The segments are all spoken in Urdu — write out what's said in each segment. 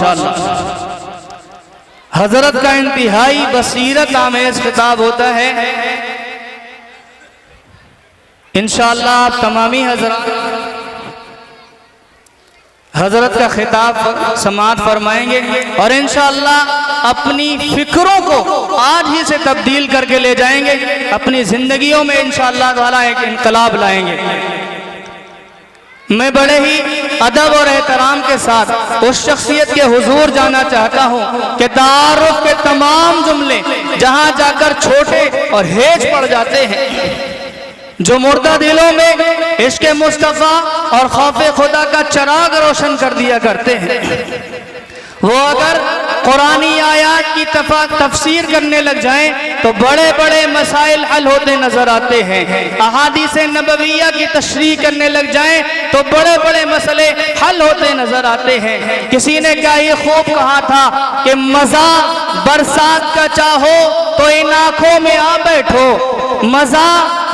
ماشاءاللہ حضرت کا انتہائی بصیرت آمیز خطاب ہوتا ہے. انشاءاللہ آپ تمامی حضرت کا خطاب سماعت فرمائیں گے اور انشاءاللہ اپنی فکروں کو آج ہی سے تبدیل کر کے لے جائیں گے, اپنی زندگیوں میں انشاءاللہ تعالیٰ ایک انقلاب لائیں گے. میں بڑے ہی ادب اور احترام کے ساتھ اس شخصیت کے حضور جانا چاہتا ہوں کہ تعارف کے تمام جملے جہاں جا کر چھوٹے اور ہیج پڑ جاتے ہیں, جو مردہ دلوں میں عشق مصطفیٰ اور خوف خدا کا چراغ روشن کر دیا کرتے ہیں, وہ اگر قرآنی آیات کی تفسیر کرنے لگ جائیں تو بڑے بڑے مسائل حل ہوتے نظر آتے ہیں. احادیث نبویہ کی تشریح کرنے لگ جائیں تو بڑے بڑے مسئلے حل ہوتے نظر آتے ہیں. کسی نے کیا یہ خوب کہا تھا کہ مزہ برسات کا چاہو تو ان آنکھوں میں آ بیٹھو, مزہ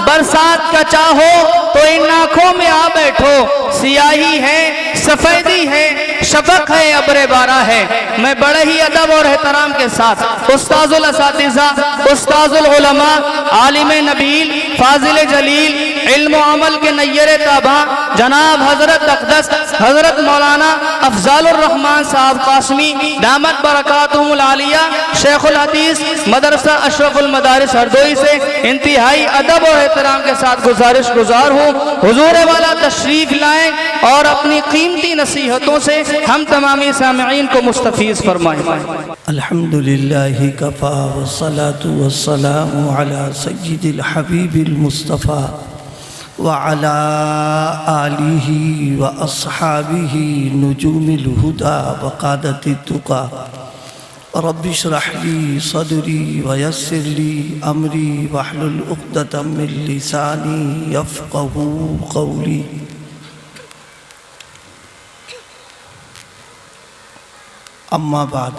برسات کا چاہو تو ان آنکھوں میں آ بیٹھو, سیاہی ہے سفیدی ہے شفق ہے ابر بارہ ہے. میں بڑے ہی ادب اور احترام کے ساتھ استاذ الاساتذہ, استاذ العلماء, عالم نبیل, فاضل جلیل, علم و عمل کے نیر تابع جناب حضرت اقدس حضرت مولانا افضال الرحمن صاحب قاسمی دامت برکاتہم العالیہ شیخ الحدیث مدرسہ اشرف المدارس ہردوئی سے انتہائی ادب اور احترام کے ساتھ گزارش گزار ہوں حضور والا تشریف لائیں اور اپنی قیمتی نصیحتوں سے ہم تمامی سامعین کو مستفیض فرمائیں. الحمدللہ کفا والصلاة والسلام علی سید الحبیب المصطفیٰ وعلى آلہ واصحابہ نجوم الہدى وقادة التقى رب اشرح لی صدری ویسر لی امری واحلل عقدۃ من لسانی یفقہوا قولی. اما بعد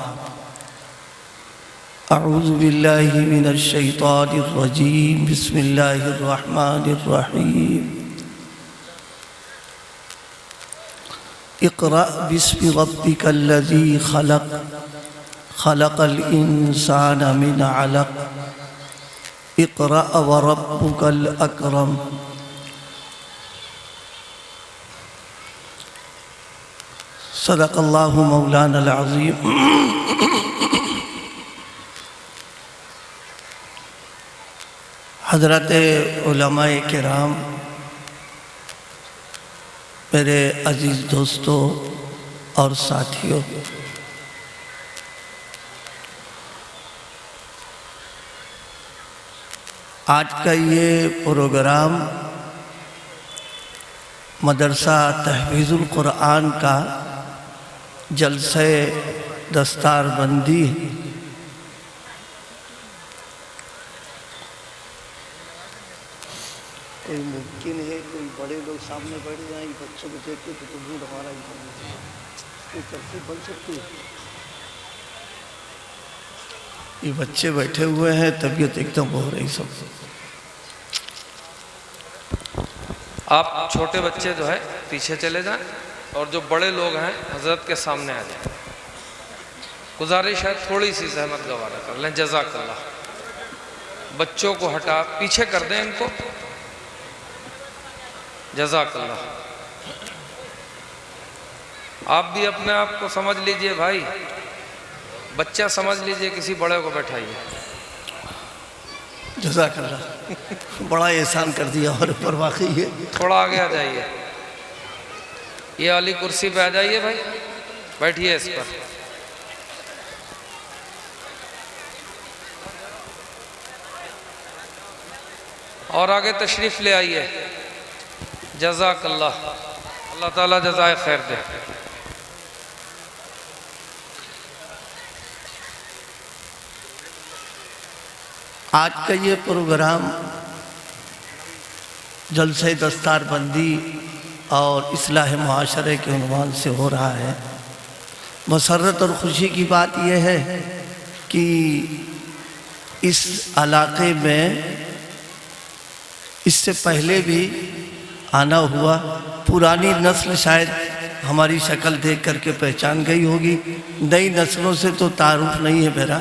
اعوذ باللہ من الشیطان الرجیم بسم اللہ الرحمن الرحیم. اقرأ باسم ربک الذی خلق خلق الانسان من علق اقرأ وربک الاکرم. صدق اللہ مولانا العظیم. حضرت علماء کرام, میرے عزیز دوستوں اور ساتھیوں, آج کا یہ پروگرام مدرسہ تحفیظ القرآن کا جلسہ دستار بندی ہے. کوئی ممکن ہے کوئی بڑے لوگ سامنے بیٹھ جائیں بچوں کو دیکھ کے تو موڈ ہمارا ہی کوئی ترتیب بن سکتی ہے. یہ بچے بیٹھے ہوئے ہیں, طبیعت ایک دم ہو رہی سب. آپ چھوٹے بچے جو ہے پیچھے چلے جائیں اور جو بڑے لوگ ہیں حضرت کے سامنے آ جائیں. گزارش ہے تھوڑی سی زحمت گوارا کر لیں, جزاک اللہ. بچوں کو ہٹا پیچھے کر دیں ان کو, جزاک اللہ. آپ بھی اپنے آپ کو سمجھ لیجئے بھائی, بچہ سمجھ لیجئے کسی بڑے کو بیٹھائیے. جزاک اللہ, بڑا احسان کر دیا اور پر واقعی ہے. تھوڑا آگے آ جائیے, یہ والی کرسی پہ آ جائیے بھائی, بیٹھیے اس پر. اور آگے تشریف لے آئیے. جزاک اللہ, اللہ تعالیٰ جزائے خیر دے. آج کا یہ پروگرام جلسہ دستار بندی اور اصلاح معاشرے کے عنوان سے ہو رہا ہے. مسرت اور خوشی کی بات یہ ہے کہ اس علاقے میں اس سے پہلے بھی آنا ہوا. پرانی نسل شاید ہماری شکل دیکھ کر کے پہچان گئی ہوگی، نئی نسلوں سے تو تعارف نہیں ہے میرا۔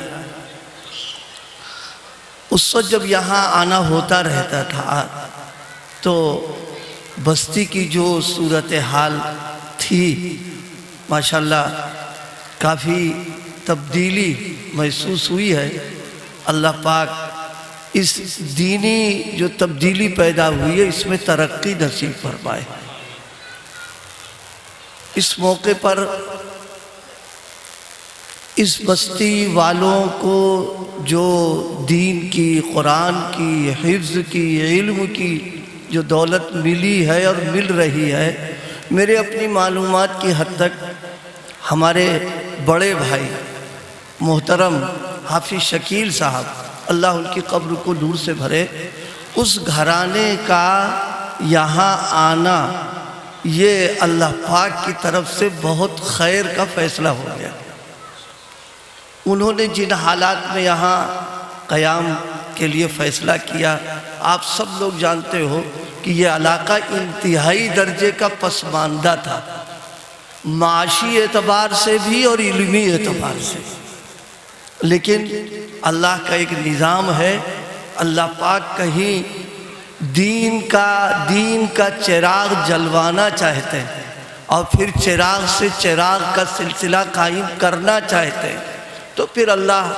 اس وقت جب یہاں آنا ہوتا رہتا تھا تو بستی کی جو صورتحال تھی ماشاءاللہ کافی تبدیلی محسوس ہوئی ہے۔ اللہ پاک اس دینی جو تبدیلی پیدا ہوئی ہے اس میں ترقی نصیب فرمائے۔ اس موقع پر اس بستی والوں کو جو دین کی، قرآن کی، حفظ کی، علم کی جو دولت ملی ہے اور مل رہی ہے، میرے اپنی معلومات کی حد تک ہمارے بڑے بھائی محترم حافظ شکیل صاحب، اللہ ان کی قبر کو نور سے بھرے، اس گھرانے کا یہاں آنا یہ اللہ پاک کی طرف سے بہت خیر کا فیصلہ ہو گیا۔ انہوں نے جن حالات میں یہاں قیام کے لیے فیصلہ کیا، آپ سب لوگ جانتے ہو کہ یہ علاقہ انتہائی درجے کا پسماندہ تھا، معاشی اعتبار سے بھی اور علمی اعتبار سے، لیکن اللہ کا ایک نظام ہے۔ اللہ پاک کہیں دین کا چراغ جلوانا چاہتے ہیں اور پھر چراغ سے چراغ کا سلسلہ قائم کرنا چاہتے ہیں تو پھر اللہ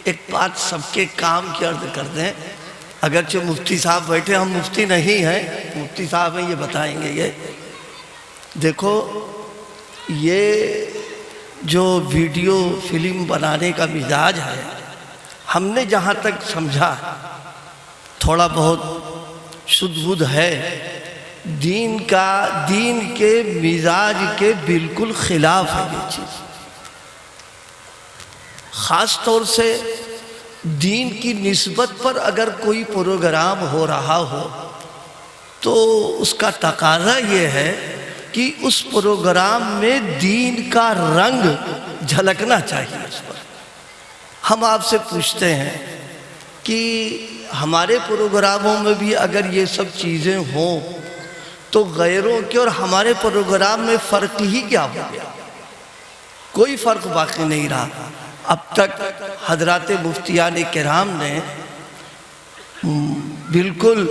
ایک بات سب کے کام کی عرض کر دیں، اگرچہ مفتی صاحب بیٹھے، ہم مفتی نہیں ہیں، مفتی صاحب ہیں، یہ بتائیں گے۔ یہ دیکھو، یہ جو ویڈیو فلم بنانے کا مزاج ہے، ہم نے جہاں تک سمجھا تھوڑا بہت شدھ بدھ ہے، دین کے مزاج کے بالکل خلاف ہے یہ چیز۔ خاص طور سے دین کی نسبت پر اگر کوئی پروگرام ہو رہا ہو تو اس کا تقاضا یہ ہے کہ اس پروگرام میں دین کا رنگ جھلکنا چاہیے اس پر۔ ہم آپ سے پوچھتے ہیں کہ ہمارے پروگراموں میں بھی اگر یہ سب چیزیں ہوں تو غیروں کے اور ہمارے پروگرام میں فرق ہی کیا ہو گیا؟ کوئی فرق باقی نہیں رہا۔ اب تک حضرات مفتیان کرام نے بالکل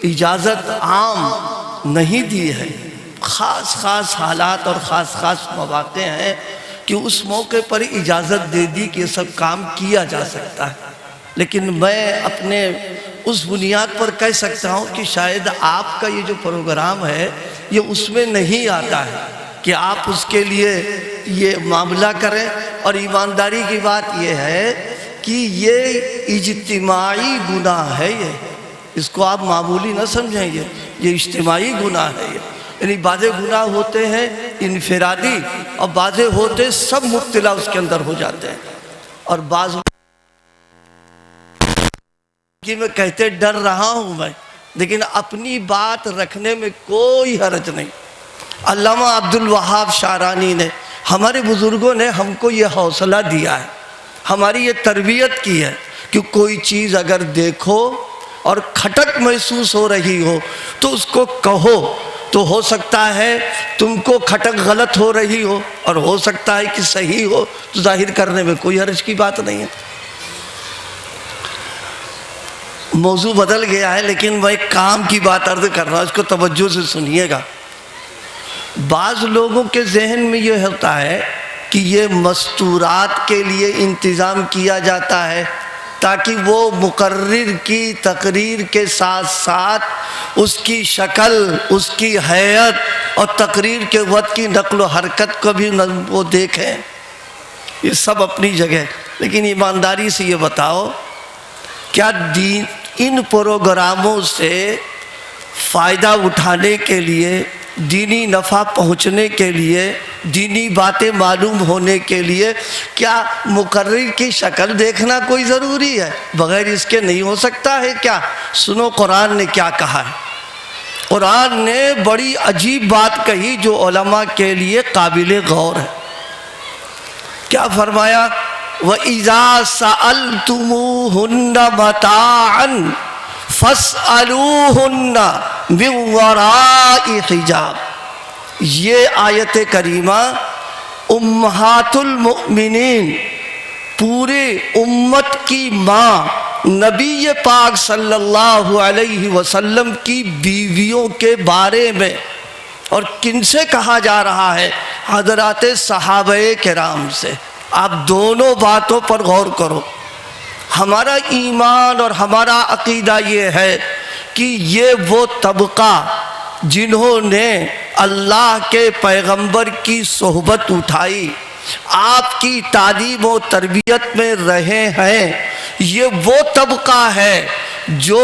اجازت عام نہیں دی ہے، خاص حالات اور خاص مواقع ہیں کہ اس موقع پر اجازت دے دی کہ یہ سب کام کیا جا سکتا ہے، لیکن میں اپنے اس بنیاد پر کہہ سکتا ہوں کہ شاید آپ کا یہ جو پروگرام ہے یہ اس میں نہیں آتا ہے کہ آپ اس کے لیے یہ معاملہ کریں۔ اور ایمانداری کی بات یہ ہے کہ یہ اجتماعی گناہ ہے، اس کو آپ معمولی نہ سمجھیں، یہ اجتماعی گناہ ہے۔ یعنی بعض گناہ ہوتے ہیں انفرادی اور بعض ہوتے سب مبتلا اس کے اندر ہو جاتے ہیں، اور بعض کہ میں کہتے ڈر رہا ہوں میں، لیکن اپنی بات رکھنے میں کوئی حرج نہیں۔ علامہ عبدالوہاب شعرانی نے، ہمارے بزرگوں نے ہم کو یہ حوصلہ دیا ہے، ہماری یہ تربیت کی ہے کہ کوئی چیز اگر دیکھو اور کھٹک محسوس ہو رہی ہو تو اس کو کہو، تو ہو سکتا ہے تم کو کھٹک غلط ہو رہی ہو اور ہو سکتا ہے کہ صحیح ہو، تو ظاہر کرنے میں کوئی حرج کی بات نہیں ہے۔ موضوع بدل گیا ہے لیکن میں ایک کام کی بات عرض کر رہا ہوں، اس کو توجہ سے سنیے گا۔ بعض لوگوں کے ذہن میں یہ ہوتا ہے کہ یہ مستورات کے لیے انتظام کیا جاتا ہے تاکہ وہ مقرر کی تقریر کے ساتھ ساتھ اس کی شکل، اس کی حیت اور تقریر کے وقت کی نقل و حرکت کو بھی وہ دیکھیں۔ یہ سب اپنی جگہ، لیکن ایمانداری سے یہ بتاؤ، کیا ان پروگراموں سے فائدہ اٹھانے کے لیے، دینی نفع پہنچنے کے لیے دینی باتیں معلوم ہونے کے لیے کیا مقرر کی شکل دیکھنا کوئی ضروری ہے؟ بغیر اس کے نہیں ہو سکتا ہے کیا؟ سنو قرآن نے کیا کہا ہے۔ قرآن نے بڑی عجیب بات کہی جو علماء کے لیے قابل غور ہے۔ کیا فرمایا؟ وَإِذَا سَأَلْتُمُوهُنَّ مَتَاعًا فَاسْأَلُوهُنَّ مِنْ وَرَاءِ حِجَابٍ۔ یہ آیت کریمہ امہات المؤمنین، پورے امت کی ماں، نبی پاک صلی اللہ علیہ وسلم کی بیویوں کے بارے میں، اور کن سے کہا جا رہا ہے؟ حضرات صحابہ کرام سے۔ آپ دونوں باتوں پر غور کرو۔ ہمارا ایمان اور ہمارا عقیدہ یہ ہے کہ یہ وہ طبقہ جنہوں نے اللہ کے پیغمبر کی صحبت اٹھائی، آپ کی تعلیم و تربیت میں رہے ہیں، یہ وہ طبقہ ہے جو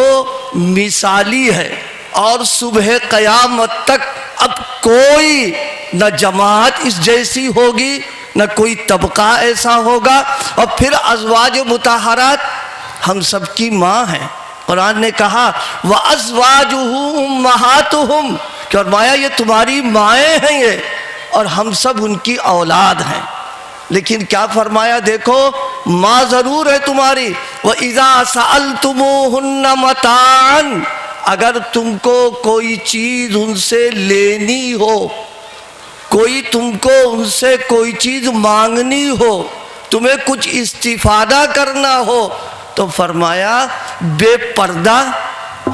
مثالی ہے، اور صبح قیامت تک اب کوئی نہ جماعت اس جیسی ہوگی، نہ کوئی طبقہ ایسا ہوگا۔ اور پھر ازواج مطہرات ہم سب کی ماں ہیں۔ قرآن نے کہا وَأَزْوَاجُهُ أُمَّهَاتُهُمْ، کہ فرمایا یہ تمہاری مائیں ہیں یہ، اور ہم سب ان کی اولاد ہیں۔ لیکن کیا فرمایا؟ دیکھو ماں ضرور ہے تمہاری۔ وَإِذَا سَأَلْتُمُوهُنَّ مَتَاعًا، اگر تم کو کوئی چیز ان سے لینی ہو، کوئی تم کو ان سے کوئی چیز مانگنی ہو، تمہیں کچھ استفادہ کرنا ہو، تو فرمایا بے پردہ،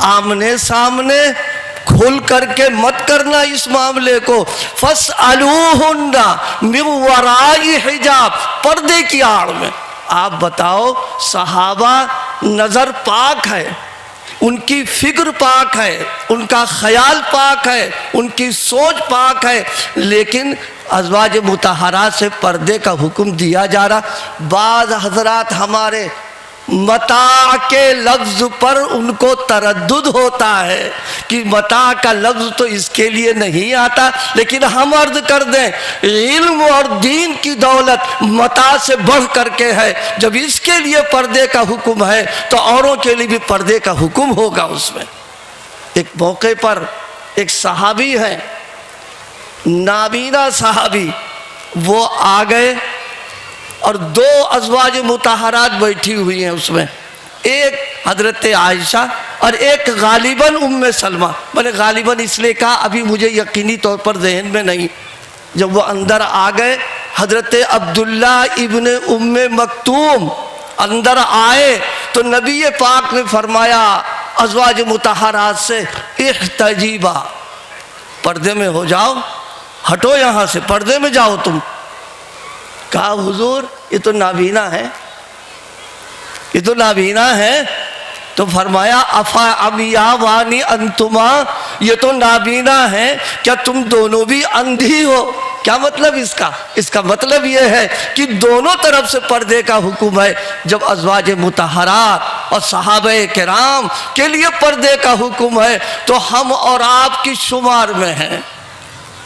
آمنے سامنے کھل کر کے مت کرنا اس معاملے کو۔ فَاسْأَلُوهُنَّ مِنْ وَرَاءِ حِجَابٍ، پردے کی آڑ میں۔ آپ بتاؤ، صحابہ نظر پاک ہے، ان کی فکر پاک ہے، ان کا خیال پاک ہے، ان کی سوچ پاک ہے، لیکن ازواج مطہرات سے پردے کا حکم دیا جا رہا۔ بعض حضرات ہمارے متاع کے لفظ پر ان کو تردد ہوتا ہے کہ متاع کا لفظ تو اس کے لیے نہیں آتا، لیکن ہم عرض کر دیں علم اور دین کی دولت متاع سے بڑھ کر کے ہے۔ جب اس کے لیے پردے کا حکم ہے تو اوروں کے لیے بھی پردے کا حکم ہوگا اس میں۔ ایک موقع پر ایک صحابی ہے، نابینا صحابی، وہ آ گئے اور دو ازواج مطہرات بیٹھی ہوئی ہیں اس میں، ایک حضرت عائشہ اور ایک غالباً ام سلمہ۔ میں نے غالباً اس لیے کہا، ابھی مجھے یقینی طور پر ذہن میں نہیں۔ جب وہ اندر آ گئے، حضرت عبداللہ ابن ام مکتوم اندر آئے تو نبی پاک نے فرمایا ازواج مطہرات سے احتجیبا، پردے میں ہو جاؤ، ہٹو یہاں سے، پردے میں جاؤ تم۔ کہا حضور یہ تو نابینا ہے، یہ تو نابینا ہے۔ تو فرمایا افا امیاوانی انتما، یہ تو نابینا ہے، کیا تم دونوں بھی اندھی ہو؟ کیا مطلب اس کا؟ اس کا مطلب یہ ہے کہ دونوں طرف سے پردے کا حکم ہے۔ جب ازواج مطہرات اور صحابہ کرام کے لیے پردے کا حکم ہے تو ہم اور آپ کی شمار میں ہیں،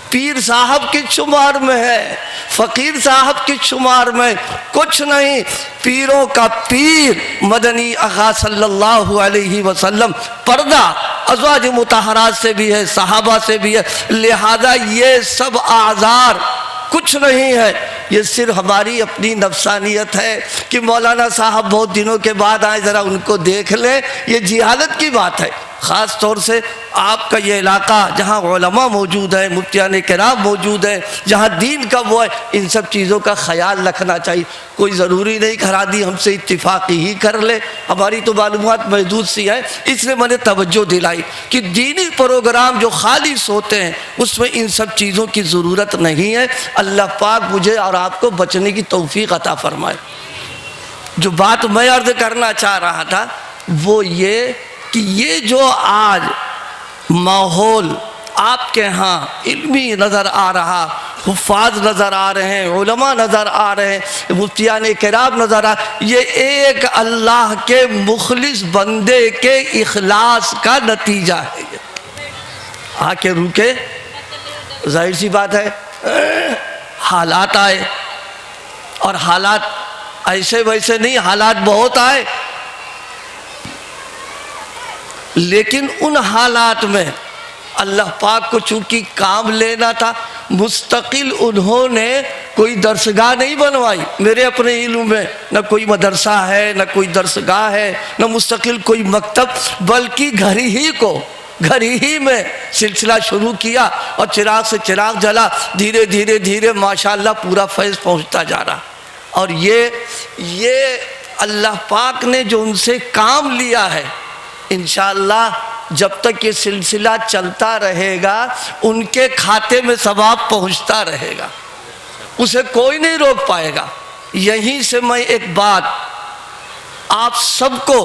پیر صاحب کی شمار میں ہے، فقیر صاحب کی شمار میں کچھ نہیں۔ پیروں کا پیر مدنی آقا صلی اللہ علیہ وسلم پردہ ازواج مطہرات سے بھی ہے، صحابہ سے بھی ہے، لہذا یہ سب اعذار کچھ نہیں ہے۔ یہ صرف ہماری اپنی نفسانیت ہے کہ مولانا صاحب بہت دنوں کے بعد آئے، ذرا ان کو دیکھ لیں، یہ جہالت کی بات ہے۔ خاص طور سے آپ کا یہ علاقہ جہاں علماء موجود ہیں، مفتیان کرام موجود ہیں، جہاں دین کا وہ ہے، ان سب چیزوں کا خیال رکھنا چاہیے۔ کوئی ضروری نہیں گھرا دی ہم سے اتفاقی ہی کر لے، ہماری تو معلومات محدود سی ہیں، اس لیے میں نے توجہ دلائی کہ دینی پروگرام جو خالص ہوتے ہیں اس میں ان سب چیزوں کی ضرورت نہیں ہے۔ اللہ پاک مجھے اور آپ کو بچنے کی توفیق عطا فرمائے۔ جو بات میں عرض کرنا چاہ رہا تھا وہ یہ کہ یہ جو آج ماحول آپ کے ہاں علمی نظر آ رہا، حفاظ نظر آ رہے ہیں، علماء نظر آ رہے ہیں، مفتیان کرام نظر آ رہے ہیں، یہ ایک اللہ کے مخلص بندے کے اخلاص کا نتیجہ ہے۔ آ کے روکے، ظاہر سی بات ہے حالات آئے، اور حالات ایسے ویسے نہیں، حالات بہت آئے، لیکن ان حالات میں اللہ پاک کو چونکہ کام لینا تھا، مستقل انہوں نے کوئی درسگاہ نہیں بنوائی۔ میرے اپنے علم میں نہ کوئی مدرسہ ہے، نہ کوئی درسگاہ ہے، نہ مستقل کوئی مکتب، بلکہ گھر ہی میں سلسلہ شروع کیا، اور چراغ سے چراغ جلا، دھیرے دھیرے دھیرے ماشاءاللہ پورا فیض پہنچتا جا رہا۔ اور یہ اللہ پاک نے جو ان سے کام لیا ہے، انشاءاللہ جب تک یہ سلسلہ چلتا رہے گا ان کے کھاتے میں ثواب پہنچتا رہے گا، اسے کوئی نہیں روک پائے گا۔ یہیں سے میں ایک بات آپ سب کو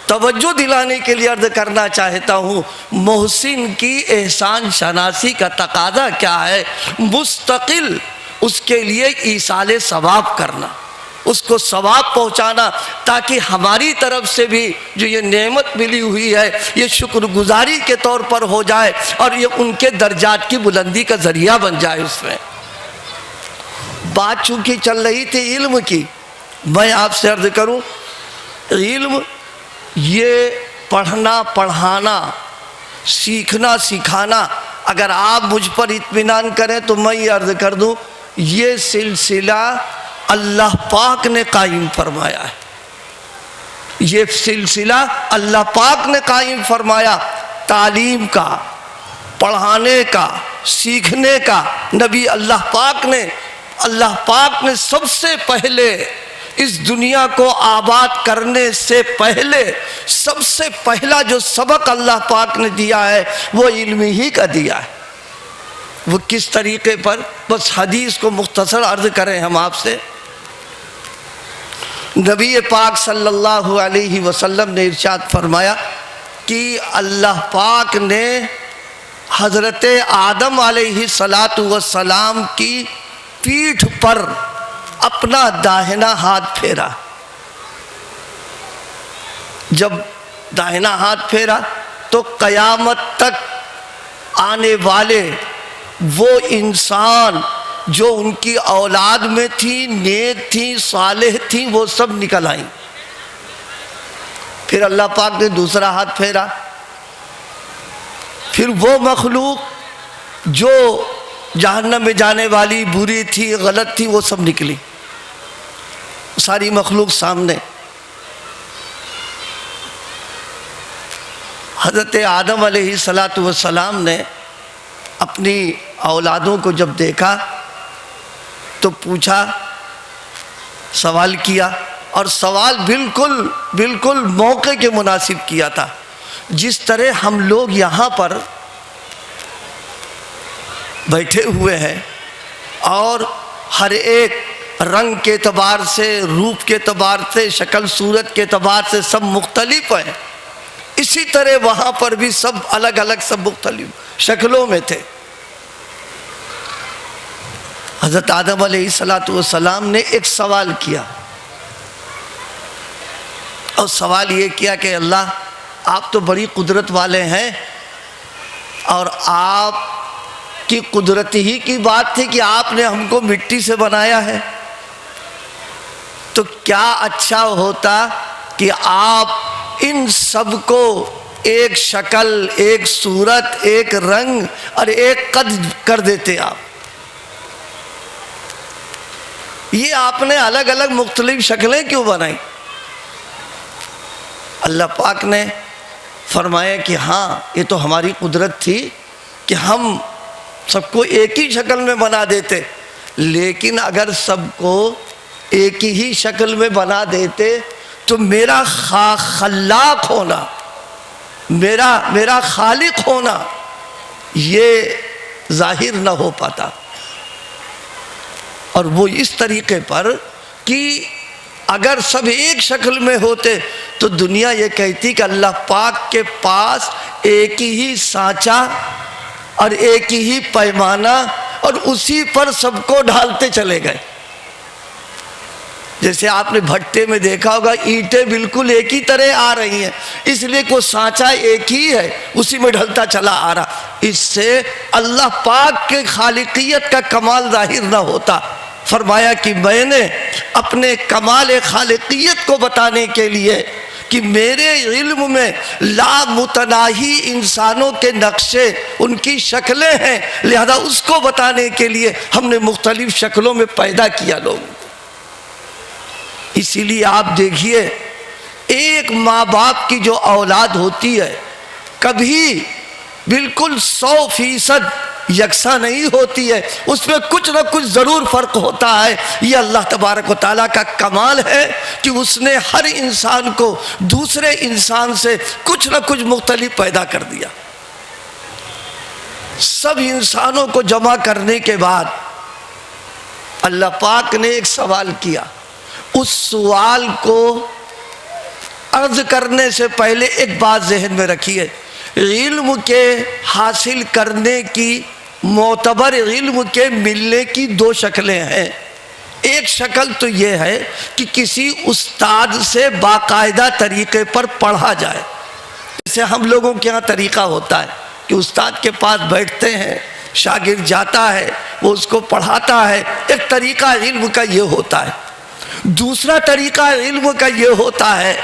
توجہ دلانے کے لیے عرض کرنا چاہتا ہوں، محسن کی احسان شناسی کا تقاضا کیا ہے؟ مستقل اس کے لیے ایصال ثواب کرنا، اس کو ثواب پہنچانا، تاکہ ہماری طرف سے بھی جو یہ نعمت ملی ہوئی ہے یہ شکر گزاری کے طور پر ہو جائے، اور یہ ان کے درجات کی بلندی کا ذریعہ بن جائے۔ اس میں بات چونکہ چل رہی تھی علم کی، میں آپ سے عرض کروں، علم یہ پڑھنا پڑھانا، سیکھنا سکھانا، اگر آپ مجھ پر اطمینان کریں تو میں یہ عرض کر دوں، یہ سلسلہ اللہ پاک نے قائم فرمایا ہے، یہ سلسلہ اللہ پاک نے قائم فرمایا۔ تعلیم کا، پڑھانے کا، سیکھنے کا، نبی اللہ پاک نے سب سے پہلے اس دنیا کو آباد کرنے سے پہلے سب سے پہلا جو سبق اللہ پاک نے دیا ہے وہ علم ہی کا دیا ہے۔ وہ کس طریقے پر؟ بس حدیث کو مختصر عرض کریں ہم آپ سے۔ نبی پاک صلی اللہ علیہ وسلم نے ارشاد فرمایا کہ اللہ پاک نے حضرت آدم علیہ السلام کی پیٹھ پر اپنا داہنا ہاتھ پھیرا۔ جب داہنا ہاتھ پھیرا تو قیامت تک آنے والے وہ انسان جو ان کی اولاد میں تھی، نیک تھی، صالح تھی، وہ سب نکل آئیں۔ پھر اللہ پاک نے دوسرا ہاتھ پھیرا، پھر وہ مخلوق جو جہنم میں جانے والی، بری تھی، غلط تھی، وہ سب نکلی، ساری مخلوق سامنے۔ حضرت آدم علیہ السلام نے اپنی اولادوں کو جب دیکھا تو پوچھا، سوال کیا، اور سوال بالکل موقع کے مناسب کیا تھا۔ جس طرح ہم لوگ یہاں پر بیٹھے ہوئے ہیں اور ہر ایک رنگ کے اعتبار سے، روپ کے اعتبار سے، شکل صورت کے اعتبار سے سب مختلف ہیں، اسی طرح وہاں پر بھی سب الگ الگ، سب مختلف شکلوں میں تھے۔ حضرت آدم علیہ السلام نے ایک سوال کیا، اور سوال یہ کیا کہ اللہ، آپ تو بڑی قدرت والے ہیں، اور آپ کی قدرت ہی کی بات تھی کہ آپ نے ہم کو مٹی سے بنایا ہے، تو کیا اچھا ہوتا کہ آپ ان سب کو ایک شکل، ایک صورت، ایک رنگ اور ایک قد کر دیتے۔ آپ یہ آپ نے الگ الگ مختلف شکلیں کیوں بنائیں؟ اللہ پاک نے فرمایا کہ ہاں، یہ تو ہماری قدرت تھی کہ ہم سب کو ایک ہی شکل میں بنا دیتے، لیکن اگر سب کو ایک ہی شکل میں بنا دیتے تو میرا خلاق ہونا، میرا خالق ہونا یہ ظاہر نہ ہو پاتا۔ اور وہ اس طریقے پر کہ اگر سب ایک شکل میں ہوتے تو دنیا یہ کہتی کہ اللہ پاک کے پاس ایک ہی سانچہ اور ایک ہی پیمانہ، اور اسی پر سب کو ڈھالتے چلے گئے۔ جیسے آپ نے بھٹے میں دیکھا ہوگا اینٹیں بالکل ایک ہی طرح آ رہی ہیں، اس لیے کوئی سانچہ ایک ہی ہے، اسی میں ڈھلتا چلا آ رہا. اس سے اللہ پاک کے خالقیت کا کمال ظاہر نہ ہوتا. فرمایا کہ میں نے اپنے کمال خالقیت کو بتانے کے لیے کہ میرے علم میں لامتناہی انسانوں کے نقشے، ان کی شکلیں ہیں، لہذا اس کو بتانے کے لیے ہم نے مختلف شکلوں میں پیدا کیا لوگوں کو. اسی لیے آپ دیکھیے ایک ماں باپ کی جو اولاد ہوتی ہے کبھی بالکل 100% یکساں نہیں ہوتی ہے، اس میں کچھ نہ کچھ ضرور فرق ہوتا ہے. یہ اللہ تبارک و تعالیٰ کا کمال ہے کہ اس نے ہر انسان کو دوسرے انسان سے کچھ نہ کچھ مختلف پیدا کر دیا. سب انسانوں کو جمع کرنے کے بعد اللہ پاک نے ایک سوال کیا. اس سوال کو عرض کرنے سے پہلے ایک بات ذہن میں رکھیے، علم کے حاصل کرنے کی، معتبر علم کے ملنے کی 2 شکلیں ہیں. ایک شکل تو یہ ہے کہ کسی استاد سے باقاعدہ طریقے پر پڑھا جائے. جیسے ہم لوگوں کے ہاں طریقہ ہوتا ہے کہ استاد کے پاس بیٹھتے ہیں، شاگرد جاتا ہے، وہ اس کو پڑھاتا ہے. ایک طریقہ علم کا یہ ہوتا ہے. دوسرا طریقہ علم کا یہ ہوتا ہے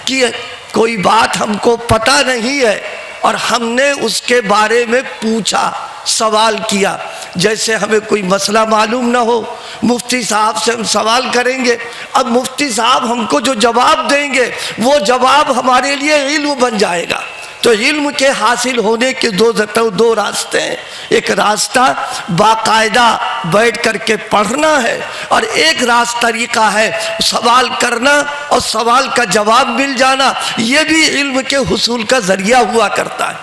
کہ کوئی بات ہم کو پتہ نہیں ہے اور ہم نے اس کے بارے میں پوچھا، سوال کیا. جیسے ہمیں کوئی مسئلہ معلوم نہ ہو، مفتی صاحب سے ہم سوال کریں گے، اب مفتی صاحب ہم کو جو جواب دیں گے وہ جواب ہمارے لیے علم بن جائے گا. تو علم کے حاصل ہونے کے 2 راستے ہیں. ایک راستہ باقاعدہ بیٹھ کر کے پڑھنا ہے، اور ایک طریقہ ہے سوال کرنا اور سوال کا جواب مل جانا. یہ بھی علم کے حصول کا ذریعہ ہوا کرتا ہے.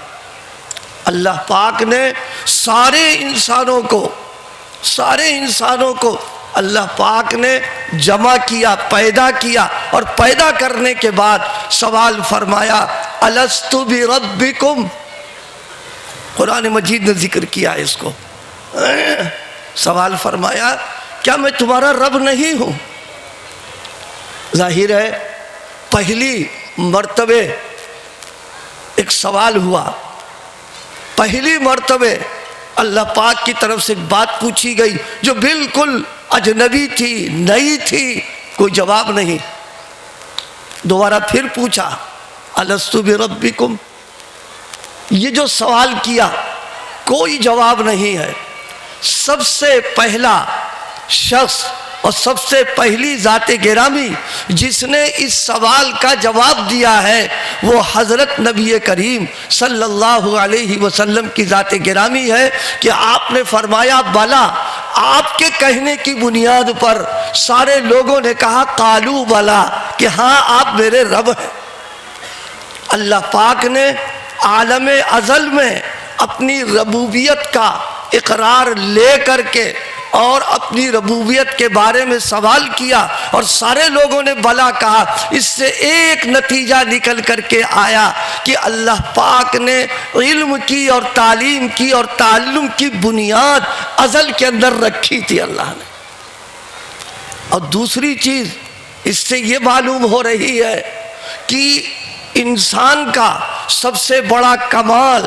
اللہ پاک نے سارے انسانوں کو اللہ پاک نے جمع کیا، پیدا کیا، اور پیدا کرنے کے بعد سوال فرمایا الستُ بربکم. قرآن مجید نے ذکر کیا ہے اس کو. سوال فرمایا کیا میں تمہارا رب نہیں ہوں؟ ظاہر ہے پہلی مرتبہ ایک سوال ہوا، پہلی مرتبہ اللہ پاک کی طرف سے ایک بات پوچھی گئی جو بالکل اجنبی تھی، نئی تھی، کوئی جواب نہیں. دوبارہ پھر پوچھا الستُ بربکم. یہ جو سوال کیا کوئی جواب نہیں ہے. سب سے پہلا شخص اور سب سے پہلی ذات گرامی جس نے اس سوال کا جواب دیا ہے وہ حضرت نبی کریم صلی اللہ علیہ وسلم کی ذات گرامی ہے کہ آپ نے فرمایا بلا. آپ کے کہنے کی بنیاد پر سارے لوگوں نے کہا قالو بلا، کہ ہاں آپ میرے رب ہیں. اللہ پاک نے عالم ازل میں اپنی ربوبیت کا اقرار لے کر کے اور اپنی ربوبیت کے بارے میں سوال کیا اور سارے لوگوں نے بلا کہا. اس سے ایک نتیجہ نکل کر کے آیا کہ اللہ پاک نے علم کی اور تعلیم کی اور تعلم کی بنیاد ازل کے اندر رکھی تھی اللہ نے. اور دوسری چیز اس سے یہ معلوم ہو رہی ہے کہ انسان کا سب سے بڑا کمال،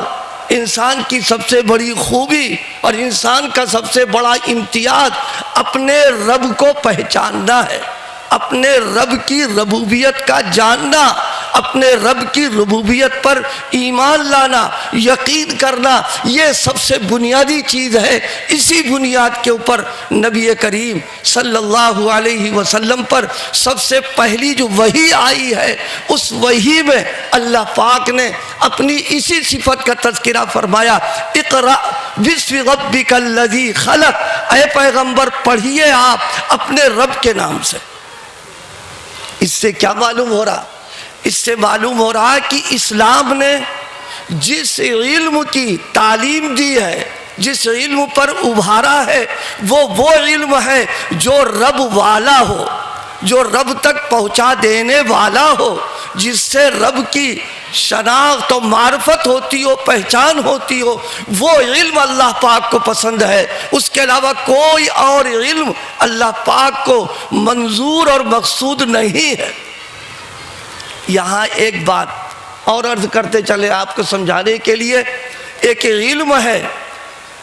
انسان کی سب سے بڑی خوبی اور انسان کا سب سے بڑا امتیاز اپنے رب کو پہچاننا ہے، اپنے رب کی ربوبیت کا جاننا، اپنے رب کی ربوبیت پر ایمان لانا، یقین کرنا. یہ سب سے بنیادی چیز ہے. اسی بنیاد کے اوپر نبی کریم صلی اللہ علیہ وسلم پر سب سے پہلی جو وحی آئی ہے اس وحی میں اللہ پاک نے اپنی اسی صفت کا تذکرہ فرمایا اقرأ بسم ربک الذی خلق. اے پیغمبر پڑھیے آپ اپنے رب کے نام سے. اس سے کیا معلوم ہو رہا؟ اس سے معلوم ہو رہا کہ اسلام نے جس علم کی تعلیم دی ہے، جس علم پر ابھارا ہے وہ علم ہے جو رب والا ہو، جو رب تک پہنچا دینے والا ہو، جس سے رب کی شناخت و معرفت ہوتی ہو، پہچان ہوتی ہو، وہ علم اللہ پاک کو پسند ہے۔ اس کے علاوہ کوئی اور علم اللہ پاک کو منظور اور مقصود نہیں ہے۔ یہاں ایک بات اور عرض کرتے چلے آپ کو سمجھانے کے لیے، ایک علم ہے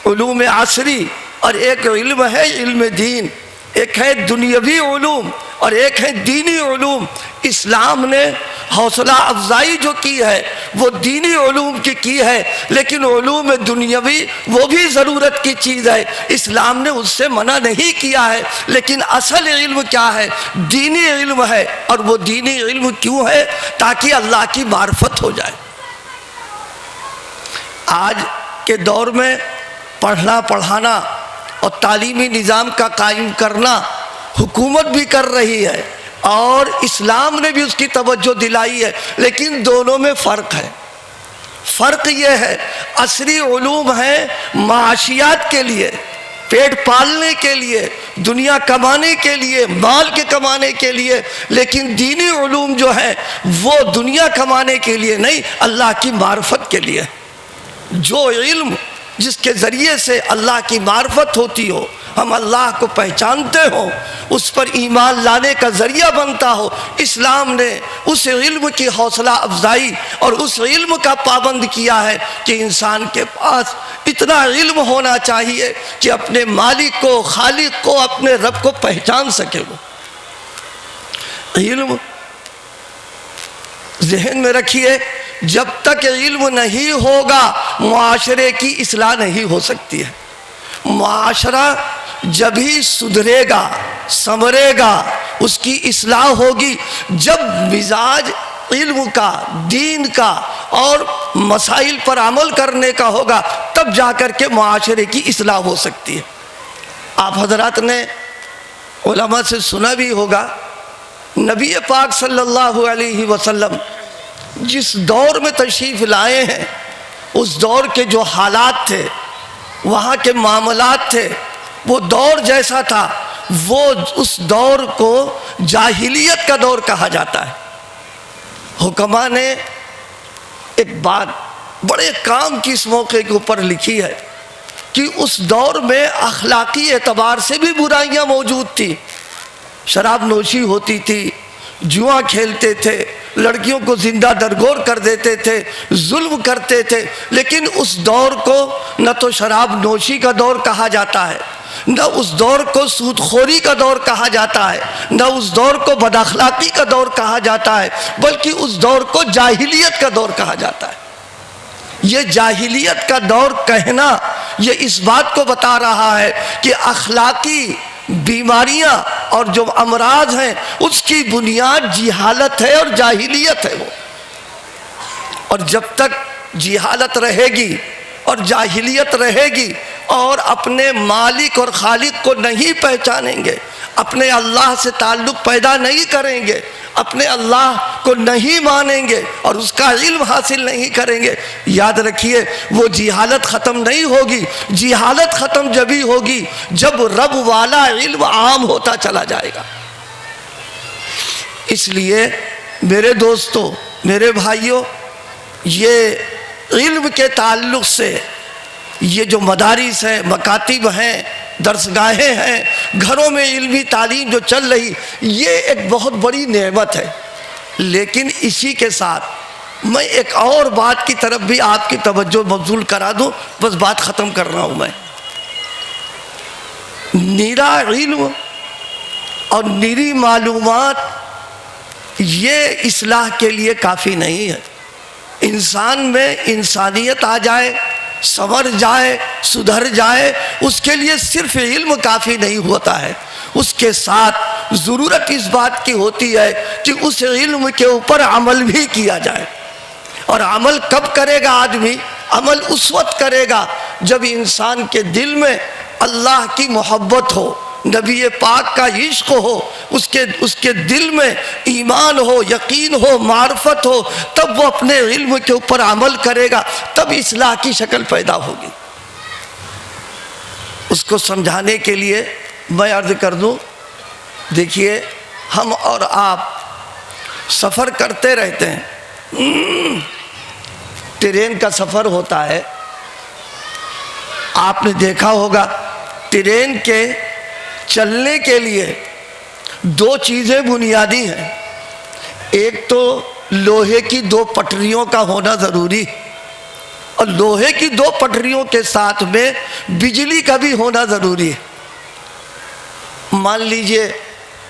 علوم عصری اور ایک علم ہے علم دین، ایک ہے دنیاوی علوم اور ایک ہے دینی علوم۔ اسلام نے حوصلہ افزائی جو کی ہے وہ دینی علوم کی ہے، لیکن علوم دنیاوی وہ بھی ضرورت کی چیز ہے، اسلام نے اس سے منع نہیں کیا ہے، لیکن اصل علم کیا ہے؟ دینی علم ہے۔ اور وہ دینی علم کیوں ہے؟ تاکہ اللہ کی معرفت ہو جائے۔ آج کے دور میں پڑھنا پڑھانا اور تعلیمی نظام کا قائم کرنا حکومت بھی کر رہی ہے اور اسلام نے بھی اس کی توجہ دلائی ہے، لیکن دونوں میں فرق ہے۔ فرق یہ ہے، عصری علوم ہیں معاشیات کے لیے، پیٹ پالنے کے لیے، دنیا کمانے کے لیے، مال کے کمانے کے لیے، لیکن دینی علوم جو ہیں وہ دنیا کمانے کے لیے نہیں، اللہ کی معرفت کے لیے۔ جو علم جس کے ذریعے سے اللہ کی معرفت ہوتی ہو، ہم اللہ کو پہچانتے ہوں، اس پر ایمان لانے کا ذریعہ بنتا ہو، اسلام نے اس علم کی حوصلہ افزائی اور اس علم کا پابند کیا ہے کہ انسان کے پاس اتنا علم ہونا چاہیے کہ اپنے مالک کو، خالق کو، اپنے رب کو پہچان سکے۔ وہ علم ذہن میں رکھیے، جب تک علم نہیں ہوگا معاشرے کی اصلاح نہیں ہو سکتی ہے۔ معاشرہ جب ہی سدھرے گا، سنورے گا، اس کی اصلاح ہوگی جب مزاج علم کا، دین کا اور مسائل پر عمل کرنے کا ہوگا، تب جا کر کے معاشرے کی اصلاح ہو سکتی ہے۔ آپ حضرات نے علماء سے سنا بھی ہوگا، نبی پاک صلی اللہ علیہ وسلم جس دور میں تشریف لائے ہیں، اس دور کے جو حالات تھے، وہاں کے معاملات تھے، وہ دور جیسا تھا، وہ اس دور کو جاہلیت کا دور کہا جاتا ہے۔ حکماء نے ایک بات بڑے کام کی اس موقع کے اوپر لکھی ہے کہ اس دور میں اخلاقی اعتبار سے بھی برائیاں موجود تھیں۔ شراب نوشی ہوتی تھی، جوا کھیلتے تھے، لڑکیوں کو زندہ درگور کر دیتے تھے، ظلم کرتے تھے، لیکن اس دور کو نہ تو شراب نوشی کا دور کہا جاتا ہے، نہ اس دور کو سود خوری کا دور کہا جاتا ہے، نہ اس دور کو بد اخلاقی کا دور کہا جاتا ہے، بلکہ اس دور کو جاہلیت کا دور کہا جاتا ہے۔ یہ جاہلیت کا دور کہنا یہ اس بات کو بتا رہا ہے کہ اخلاقی بیماریاں اور جو امراض ہیں اس کی بنیاد جہالت ہے اور جاہلیت ہے وہ۔ اور جب تک جہالت رہے گی اور جاہلیت رہے گی اور اپنے مالک اور خالق کو نہیں پہچانیں گے، اپنے اللہ سے تعلق پیدا نہیں کریں گے، اپنے اللہ کو نہیں مانیں گے اور اس کا علم حاصل نہیں کریں گے، یاد رکھیے وہ جہالت ختم نہیں ہوگی۔ جہالت ختم جبھی ہوگی جب رب والا علم عام ہوتا چلا جائے گا۔ اس لیے میرے دوستو، میرے بھائیوں، یہ علم کے تعلق سے یہ جو مدارس ہیں، مکاتب ہیں، درسگاہیں ہیں، گھروں میں علمی تعلیم جو چل رہی، یہ ایک بہت بڑی نعمت ہے۔ لیکن اسی کے ساتھ میں ایک اور بات کی طرف بھی آپ کی توجہ مبذول کرا دوں، بس بات ختم کر رہا ہوں میں۔ نیرا علم اور نیری معلومات یہ اصلاح کے لیے کافی نہیں ہے۔ انسان میں انسانیت آ جائے، سنور جائے، سدھر جائے، اس کے لیے صرف علم کافی نہیں ہوتا ہے، اس کے ساتھ ضرورت اس بات کی ہوتی ہے کہ اس علم کے اوپر عمل بھی کیا جائے۔ اور عمل کب کرے گا آدمی؟ عمل اس وقت کرے گا جب انسان کے دل میں اللہ کی محبت ہو، نبی پاک کا عشق ہو، اس کے دل میں ایمان ہو، یقین ہو، معرفت ہو، تب وہ اپنے علم کے اوپر عمل کرے گا، تب اصلاح کی شکل پیدا ہوگی۔ اس کو سمجھانے کے لیے میں عرض کر دوں، دیکھیے ہم اور آپ سفر کرتے رہتے ہیں، ٹرین کا سفر ہوتا ہے، آپ نے دیکھا ہوگا ٹرین کے چلنے کے لیے دو چیزیں بنیادی ہیں، ایک تو لوہے کی دو پٹریوں کا ہونا ضروری، اور لوہے کی دو پٹریوں کے ساتھ میں بجلی کا بھی ہونا ضروری ہے۔ مان لیجئے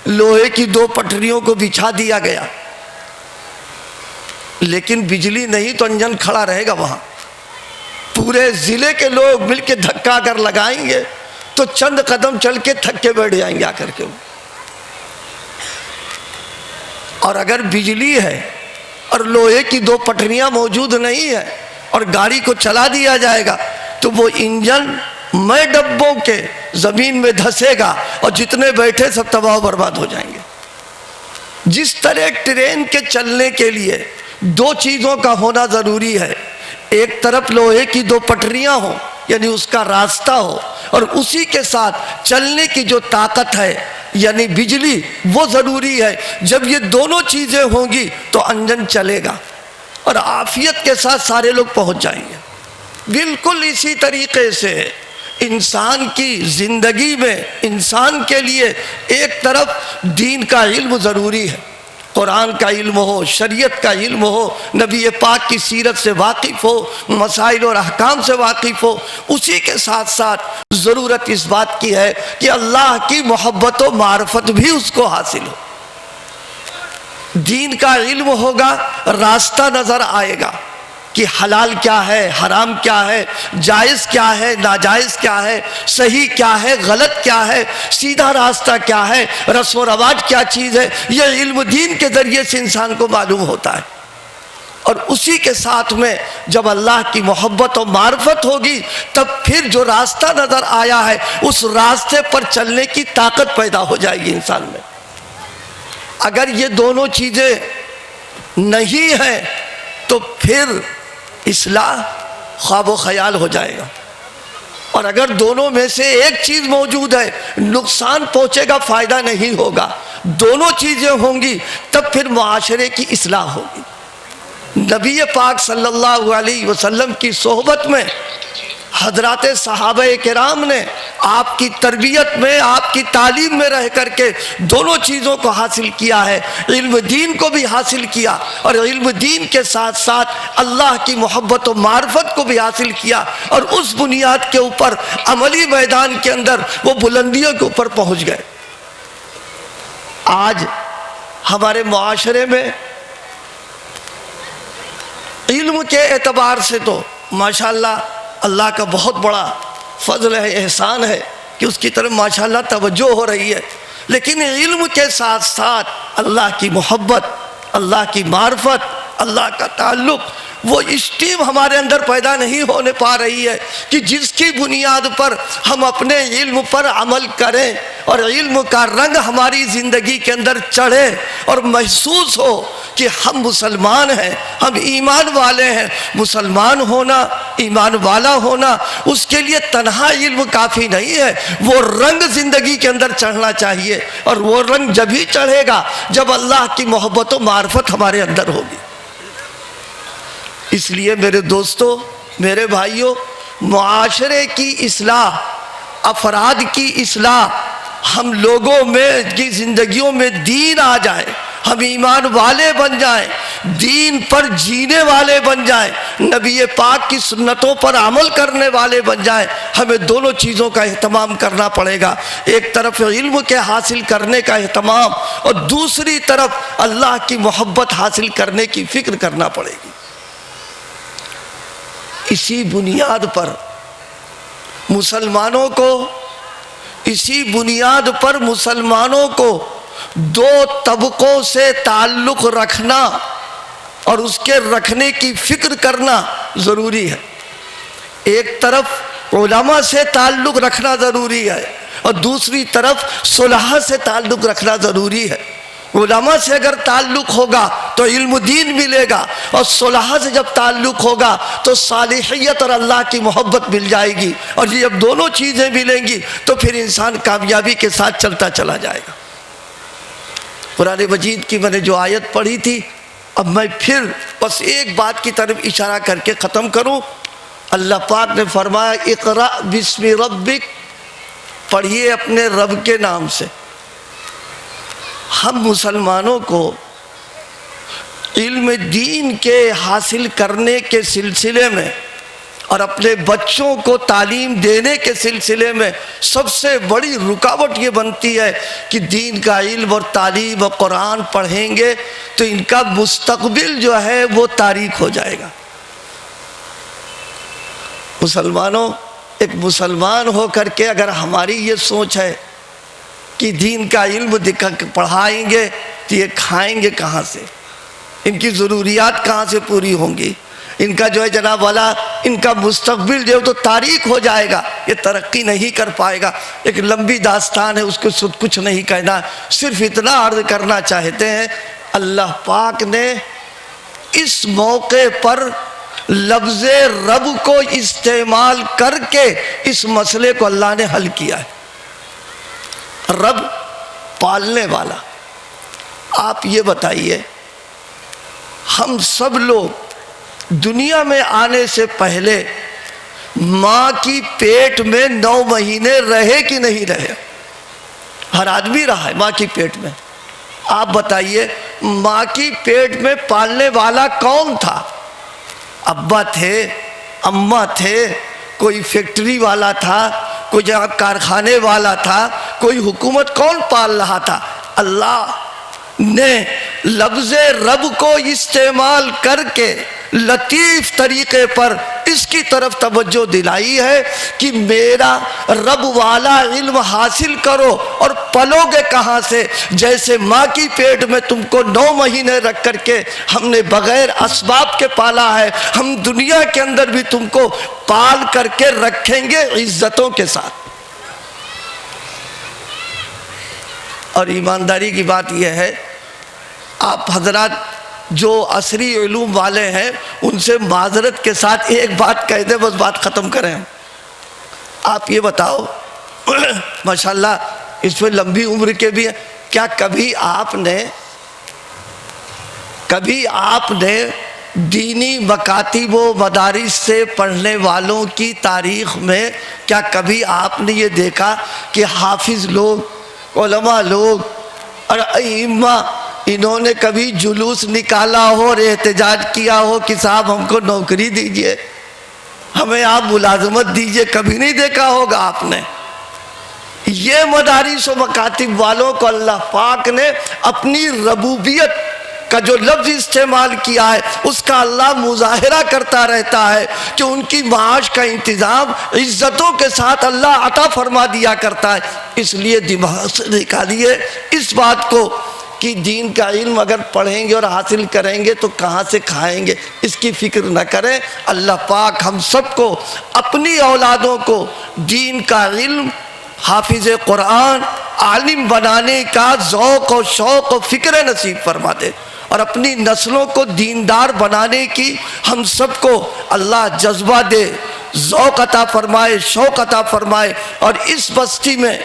لوہے کی دو پٹریوں کو بچھا دیا گیا، لیکن بجلی نہیں تو انجن کھڑا رہے گا وہاں، پورے ضلع کے لوگ مل کے دھکا کر لگائیں گے تو چند قدم چل کے تھک کے بیٹھ جائیں گے آ کر کے۔ اور اگر بجلی ہے اور لوہے کی دو پٹریاں موجود نہیں ہیں اور گاڑی کو چلا دیا جائے گا تو وہ انجن میں ڈبوں کے زمین میں دھسے گا اور جتنے بیٹھے سب تباہ و برباد ہو جائیں گے۔ جس طرح ٹرین کے چلنے کے لیے دو چیزوں کا ہونا ضروری ہے، ایک طرف لوہے کی دو پٹریاں ہوں یعنی اس کا راستہ ہو، اور اسی کے ساتھ چلنے کی جو طاقت ہے یعنی بجلی وہ ضروری ہے۔ جب یہ دونوں چیزیں ہوں گی تو انجن چلے گا اور عافیت کے ساتھ سارے لوگ پہنچ جائیں گے۔ بالکل اسی طریقے سے انسان کی زندگی میں انسان کے لیے ایک طرف دین کا علم ضروری ہے، قرآن کا علم ہو، شریعت کا علم ہو، نبی پاک کی سیرت سے واقف ہو، مسائل اور احکام سے واقف ہو، اسی کے ساتھ ساتھ ضرورت اس بات کی ہے کہ اللہ کی محبت و معرفت بھی اس کو حاصل ہو۔ دین کا علم ہوگا، راستہ نظر آئے گا کہ حلال کیا ہے، حرام کیا ہے، جائز کیا ہے، ناجائز کیا ہے، صحیح کیا ہے، غلط کیا ہے، سیدھا راستہ کیا ہے، رسم و رواج کیا چیز ہے، یہ علم دین کے ذریعے سے انسان کو معلوم ہوتا ہے۔ اور اسی کے ساتھ میں جب اللہ کی محبت و معرفت ہوگی تب پھر جو راستہ نظر آیا ہے اس راستے پر چلنے کی طاقت پیدا ہو جائے گی انسان میں۔ اگر یہ دونوں چیزیں نہیں ہیں تو پھر اصلاح خواب و خیال ہو جائے گا، اور اگر دونوں میں سے ایک چیز موجود ہے نقصان پہنچے گا، فائدہ نہیں ہوگا۔ دونوں چیزیں ہوں گی تب پھر معاشرے کی اصلاح ہوگی۔ نبی پاک صلی اللہ علیہ وسلم کی صحبت میں حضرات صحابہ کرام نے آپ کی تربیت میں، آپ کی تعلیم میں رہ کر کے دونوں چیزوں کو حاصل کیا ہے، علم دین کو بھی حاصل کیا اور علم دین کے ساتھ ساتھ اللہ کی محبت و معرفت کو بھی حاصل کیا، اور اس بنیاد کے اوپر عملی میدان کے اندر وہ بلندیوں کے اوپر پہنچ گئے۔ آج ہمارے معاشرے میں علم کے اعتبار سے تو ماشاءاللہ اللہ کا بہت بڑا فضل ہے، احسان ہے کہ اس کی طرف ماشاءاللہ توجہ ہو رہی ہے، لیکن علم کے ساتھ ساتھ اللہ کی محبت، اللہ کی معرفت، اللہ کا تعلق، وہ اسٹیم ہمارے اندر پیدا نہیں ہونے پا رہی ہے کہ جس کی بنیاد پر ہم اپنے علم پر عمل کریں اور علم کا رنگ ہماری زندگی کے اندر چڑھے اور محسوس ہو کہ ہم مسلمان ہیں، ہم ایمان والے ہیں۔ مسلمان ہونا، ایمان والا ہونا، اس کے لیے تنہا علم کافی نہیں ہے، وہ رنگ زندگی کے اندر چڑھنا چاہیے، اور وہ رنگ جب ہی چڑھے گا جب اللہ کی محبت و معرفت ہمارے اندر ہوگی۔ اس لیے میرے دوستو، میرے بھائیوں، معاشرے کی اصلاح، افراد کی اصلاح، ہم لوگوں میں کی زندگیوں میں دین آ جائے، ہم ایمان والے بن جائیں، دین پر جینے والے بن جائیں، نبی پاک کی سنتوں پر عمل کرنے والے بن جائیں، ہمیں دونوں چیزوں کا اہتمام کرنا پڑے گا۔ ایک طرف علم کے حاصل کرنے کا اہتمام اور دوسری طرف اللہ کی محبت حاصل کرنے کی فکر کرنا پڑے گی۔ اسی بنیاد پر مسلمانوں کو دو طبقوں سے تعلق رکھنا اور اس کے رکھنے کی فکر کرنا ضروری ہے۔ ایک طرف علماء سے تعلق رکھنا ضروری ہے اور دوسری طرف صلحاء سے تعلق رکھنا ضروری ہے۔ علماء سے اگر تعلق ہوگا تو علم دین ملے گا، اور صلحاء سے جب تعلق ہوگا تو صالحیت اور اللہ کی محبت مل جائے گی، اور جب دونوں چیزیں ملیں گی تو پھر انسان کامیابی کے ساتھ چلتا چلا جائے گا۔ قرآن مجید کی میں نے جو آیت پڑھی تھی، اب میں پھر بس ایک بات کی طرف اشارہ کر کے ختم کروں۔ اللہ پاک نے فرمایا اقرأ بسم ربک، پڑھیے اپنے رب کے نام سے۔ ہم مسلمانوں کو علم دین کے حاصل کرنے کے سلسلے میں اور اپنے بچوں کو تعلیم دینے کے سلسلے میں سب سے بڑی رکاوٹ یہ بنتی ہے کہ دین کا علم اور تعلیم اور قرآن پڑھیں گے تو ان کا مستقبل جو ہے وہ تاریک ہو جائے گا۔ مسلمانوں، ایک مسلمان ہو کر کے اگر ہماری یہ سوچ ہے کہ دین کا علم پڑھائیں گے تو یہ کھائیں گے کہاں سے، ان کی ضروریات کہاں سے پوری ہوں گی، ان کا جو ہے جناب والا ان کا مستقبل جو ہے تو تاریک ہو جائے گا، یہ ترقی نہیں کر پائے گا۔ ایک لمبی داستان ہے، اس کو کچھ نہیں کہنا، صرف اتنا عرض کرنا چاہتے ہیں اللہ پاک نے اس موقع پر لفظ رب کو استعمال کر کے اس مسئلے کو اللہ نے حل کیا ہے۔ رب پالنے والا۔ آپ یہ بتائیے، ہم سب لوگ دنیا میں آنے سے پہلے ماں کی پیٹ میں 9 مہینے رہے کہ نہیں رہے؟ ہر آدمی رہا ہے ماں کی پیٹ میں۔ آپ بتائیے ماں کی پیٹ میں پالنے والا کون تھا؟ ابا تھے، اماں تھے، کوئی فیکٹری والا تھا، کوئی جہاں کارخانے والا تھا، کوئی حکومت، کون پال رہا تھا؟ اللہ نے لفظ رب کو استعمال کر کے لطیف طریقے پر اس کی طرف توجہ دلائی ہے کہ میرا رب والا علم حاصل کرو، اور پلو گے کہاں سے؟ جیسے ماں کی پیٹ میں تم کو 9 مہینے رکھ کر کے ہم نے بغیر اسباب کے پالا ہے، ہم دنیا کے اندر بھی تم کو پال کر کے رکھیں گے عزتوں کے ساتھ۔ اور ایمانداری کی بات یہ ہے، آپ حضرات جو عصری علوم والے ہیں ان سے معذرت کے ساتھ ایک بات کہہ دیں، بس بات ختم کریں۔ آپ یہ بتاؤ، ماشاءاللہ اس میں لمبی عمر کے بھی ہیں، کیا کبھی آپ نے دینی مکاتب و مدارس سے پڑھنے والوں کی تاریخ میں کیا کبھی آپ نے یہ دیکھا کہ حافظ لوگ، علماء لوگ اور ائمہ انہوں نے کبھی جلوس نکالا ہو اور احتجاج کیا ہو کہ صاحب ہم کو نوکری دیجئے، ہمیں آپ ملازمت دیجئے؟ کبھی نہیں دیکھا ہوگا آپ نے۔ یہ مدارس و مکاتب والوں کو اللہ پاک نے اپنی ربوبیت کا جو لفظ استعمال کیا ہے اس کا اللہ مظاہرہ کرتا رہتا ہے کہ ان کی معاش کا انتظام عزتوں کے ساتھ اللہ عطا فرما دیا کرتا ہے۔ اس لیے دماغ سے نکالیے اس بات کو کہ دین کا علم اگر پڑھیں گے اور حاصل کریں گے تو کہاں سے کھائیں گے، اس کی فکر نہ کریں۔ اللہ پاک ہم سب کو، اپنی اولادوں کو دین کا علم، حافظ قرآن، عالم بنانے کا ذوق و شوق و فکر نصیب فرما دے، اور اپنی نسلوں کو دیندار بنانے کی ہم سب کو اللہ جذبہ دے، ذوق عطا فرمائے، شوق عطا فرمائے۔ اور اس بستی میں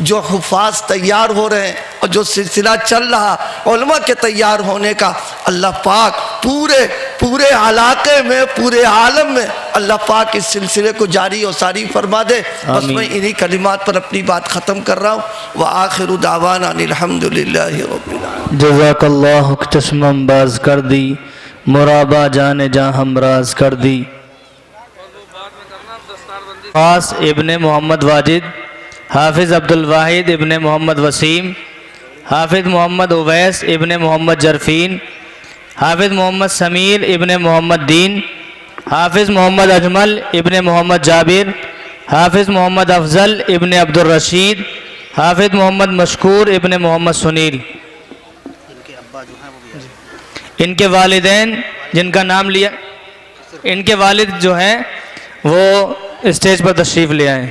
جو حفاظ تیار ہو رہے ہیں اور جو سلسلہ چل رہا علماء کے تیار ہونے کا، اللہ پاک پورے علاقے میں، پورے عالم میں اللہ پاک اس سلسلے کو جاری و ساری فرما دے۔ بس میں انہی کلمات پر اپنی بات ختم کر رہا ہوں۔ وآخر دعوانا الحمدللہ رب العالمین۔ جزاک اللہ، چشمم باز کر دی، مرابا جان جاں ہمراز کر دی۔ خاص ابن محمد واجد، حافظ عبد الواحد ابن محمد وسیم، حافظ محمد اویس ابن محمد جرفین، حافظ محمد سمیر ابن محمد دین، حافظ محمد اجمل ابن محمد جابر، حافظ محمد افضل ابن عبد الرشید، حافظ محمد مشکور ابن محمد سنیل۔ ان کے والدین جن کا نام لیا، ان کے والد جو ہیں وہ اسٹیج پر تشریف لے آئیں۔